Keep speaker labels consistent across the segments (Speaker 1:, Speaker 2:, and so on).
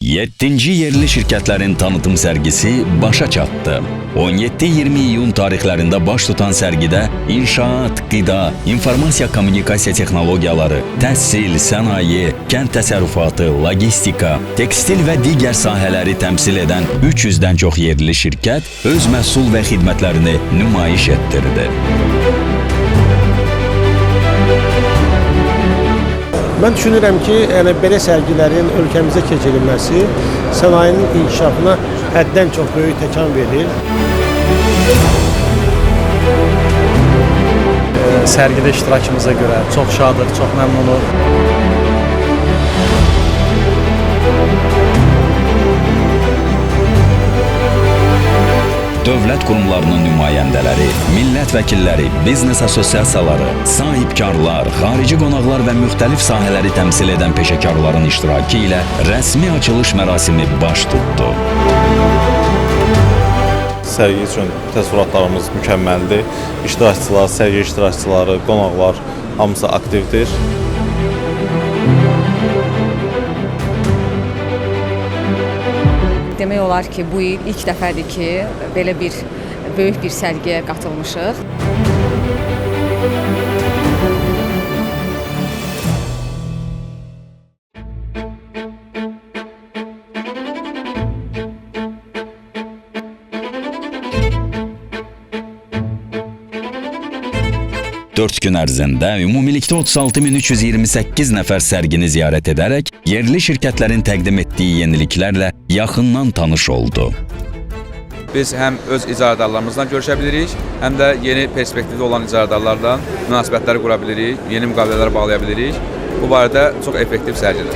Speaker 1: 7-ci yerli şirkətlərin tanıtım sərgisi başa çatdı. 17-20 iyun tarixlərində baş tutan sərgidə inşaat, qida, informasiya kommunikasiya texnologiyaları, təhsil, sənaye, kənd təsərrüfatı, logistika, tekstil və digər sahələri təmsil edən 300-dən çox yerli şirkət öz məhsul və xidmətlərini nümayiş etdirdi.
Speaker 2: Mən düşünürəm ki, belə sərgilərin ölkəmizə keçirilməsi sənayenin inkişafına həddən çox böyük təkan verir.
Speaker 3: Sərgidə iştirakımıza görə çox şadıq, çox məmnunuq.
Speaker 1: Dövlət qurumlarının nümayəndələri, millət vəkilləri, biznes assosiasiyaları, sahibkarlar, xarici qonaqlar və müxtəlif sahələri təmsil edən peşəkarların iştirakı ilə rəsmi açılış mərasimi baş tutdu.
Speaker 4: Sərgi üçün təsərrüfatlarımız mükəmməldir. İştirakçılar, sərgi iştirakçıları, qonaqlar hamısı aktivdir.
Speaker 5: Demək olar ki, bu il ilk dəfədir ki, belə bir böyük bir sərgiyə qatılmışıq.
Speaker 1: Dörd gün ərzində ümumilikdə 36.328 nəfər sərgini ziyarət edərək yerli şirkətlərin təqdim etdiyi yeniliklərlə yaxından tanış oldu.
Speaker 6: Biz həm öz icarədarlarımızla görüşə bilirik, həm də yeni perspektivdə olan icarədarlarla münasibətləri qura bilirik, yeni müqavilələr bağlaya bilirik. Bu barədə çox effektiv sərgidir.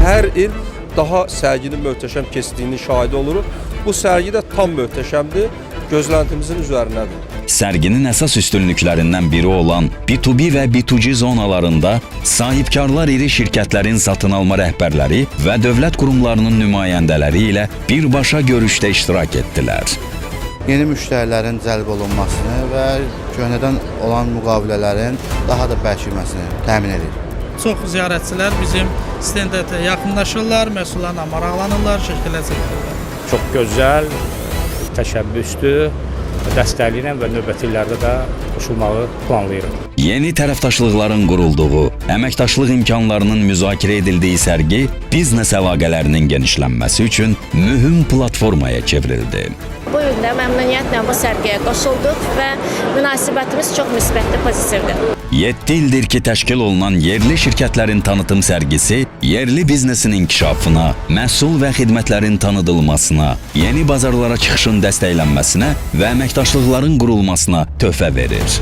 Speaker 7: Hər il daha sərginin möhtəşəm keçdiyini şahidi oluruq. Bu sərgi də tam möhtəşəmdir. Gözləntimizin üzərindədir.
Speaker 1: Sərginin əsas üstünlüklərindən biri olan B2B və B2C zonalarında sahibkarlar iri şirkətlərin satın alma rəhbərləri və dövlət qurumlarının nümayəndələri ilə birbaşa görüşdə iştirak etdilər.
Speaker 8: Yeni müştərilərin cəlb olunmasını və köhnədən olan müqavilələrin daha da bərkiməsini təmin edir.
Speaker 9: Çox ziyarətçilər bizim stenda yaxınlaşırlar, məhsullarla maraqlanırlar, şəkillər çəkirlər.
Speaker 10: Çox gözəl, təşəbbüsdür, dəstəkliylə və növbəti illərdə də qoşulmağı planlayırıq.
Speaker 1: Yeni tərəfdaşlıqların qurulduğu, əməkdaşlıq imkanlarının müzakirə edildiyi sərgi biznes əlaqələrinin genişlənməsi üçün mühüm platformaya çevrildi.
Speaker 11: Bu il də məmnuniyyətlə bu sərgiyə qoşulduq və münasibətimiz çox müsbətli, pozitivdir.
Speaker 1: 7 ildir ki təşkil olunan yerli şirkətlərin tanıtım sərgisi yerli biznesin inkişafına, məhsul və xidmətlərin tanıdılmasına, yeni bazarlara çıxışın dəstəklənməsinə və əməkdaşlıqların qurulmasına töhfə verir.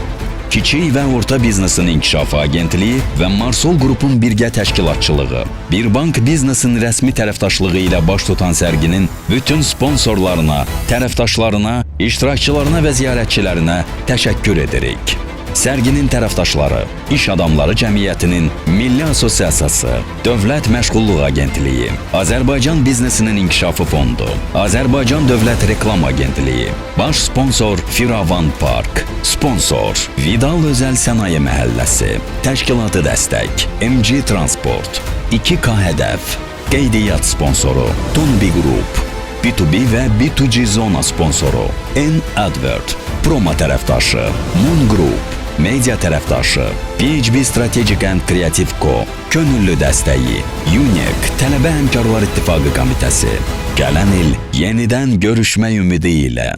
Speaker 1: Kiçik və Orta Biznesin İnkişafı Agentliyi və Marsol Qrupun birgə təşkilatçılığı, Bir Bank Biznesin rəsmi tərəfdaşlığı ilə baş tutan sərginin bütün sponsorlarına, tərəfdaşlarına, iştirakçılarına və ziyarətçilərinə təşəkkür edirik. Sərginin tərəfdaşları, İş Adamları Cəmiyyətinin Milli Assosiasiyası, Dövlət Məşğulluq Agentliyi, Azərbaycan Biznesinin İnkişafı Fondu, Azərbaycan Dövlət Reklam Agentliyi, baş sponsor Firavan Park, sponsor Vidal Özəl Sənaye Məhəlləsi, təşkilatı dəstək, MG Transport, 2K Hədəf, qeydiyyat sponsoru Tonbi Group, B2B və B2C zona sponsoru N-Advert, Promo tərəfdaşı Moon Group, media tərəfdaşı PHB Strategic and Creative Co, könüllü dəstəyi UNEC, Tələbə Həmkarlar İttifaqı Komitəsi. Gələn il yenidən görüşmək ümidi ilə.